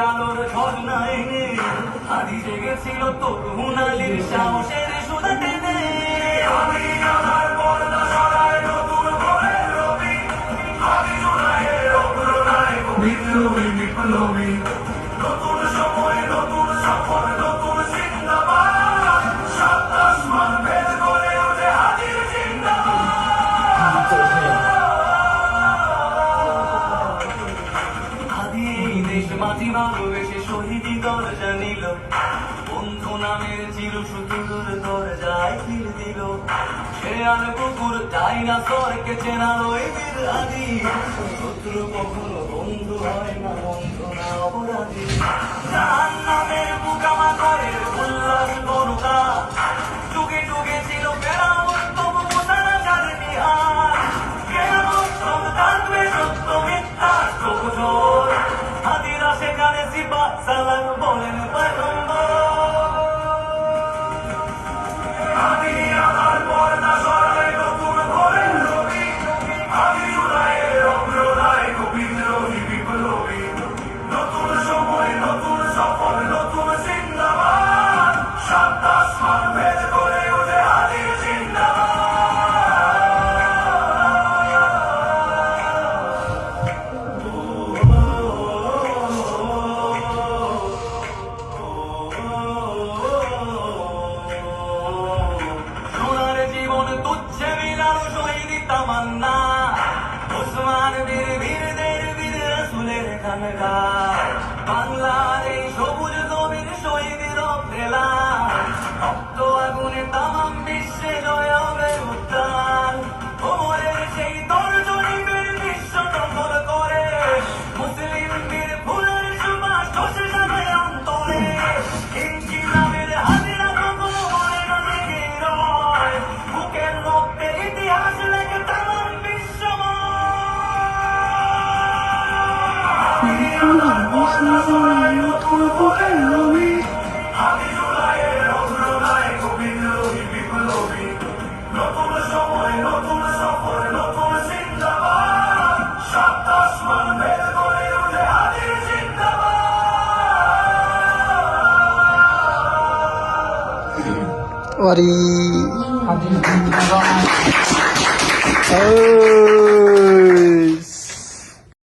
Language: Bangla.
আলোর ঝর্ণা এনে হারি জেগেছিল তরুণ আলীর সাহসের সুধা টেনে। আমি আমার পর্দা সরায় নতুন করে রবি, আমি জুলাইয়ের অগ্রনায়ক বিপ্লবী বিপ্লবী। নতুন সময় নতুন সফর নতুন জিন্দাবাদ, সাত আসমান ভেদ করে ওঠে হাজির জিন্দাবাদ। আদি এই দেশ মাটি ভালোবেসে শহীদি দরজা নিল, বন্ধু নামের চির সুতুর দরজায় ফির দিল। সে আর কুকুর ডাইনাসরকে চেনার ওই বীর আদি, শত্রু কখনো বন্ধু হয় না, বন্ধু না অপরাধী। জাহান্নামের বুকামা করে উল্লাস করুকা, যুগে যুগে ছিল ফেরাউন তবু মুসারা ছাড়েনি হাত। কেয়ামত সব থাকবে সত্য মিথ্যার প্রহসন, হাদিরা সেখানে সিফা সালাম বলেন পয়গম্বর। আমি আমার পর্দা সরাই নতুন করে রবি, আমি জুলাইয়ের অগ্রনায়ক বিদ্রোহী বিপ্লবী। নতুন সময় নতুন সফর নতুন জিন্দাবাদ, সাত আসমান ভেদ করে ওঠে হাজির জিন্দাবাদ। সোনার জীবন তুচ্ছে বিলাল শহীদি তামান্না, ওসমান বীর বীরদের বীর রাসূলের খানকাহ। বাংলার এই সবুজ জমির শহীদি রক্তেলা, রক্ত আগুনে তামাম বিশ্বে জয় হবে উত্তাল। ওমরের সেই তর্জনীদের বিশ্ব দখল করে, মুসলিম বীর ফুলের সুবাস ধসে যাবে অন্তরে। ইনকিলাবের হাজিরা কখনো হয় না জেগে রয়, বুকের রক্তে ইতিহাস লেখে তামাম বিশ্বময়। আমি আমার পর্দা সরাই নতুন করে রবি, আমি জুলাইয়ের অগ্রনায়ক বিদ্রোহী বিপ্লবী। নতুন সময় নতুন সফর নতুন জিন্দাবাদ, সাত আসমান ভেদ করে ওঠে হাজির জিন্দাবাদ। ওরে হাজির জিন্দাবাদ। ও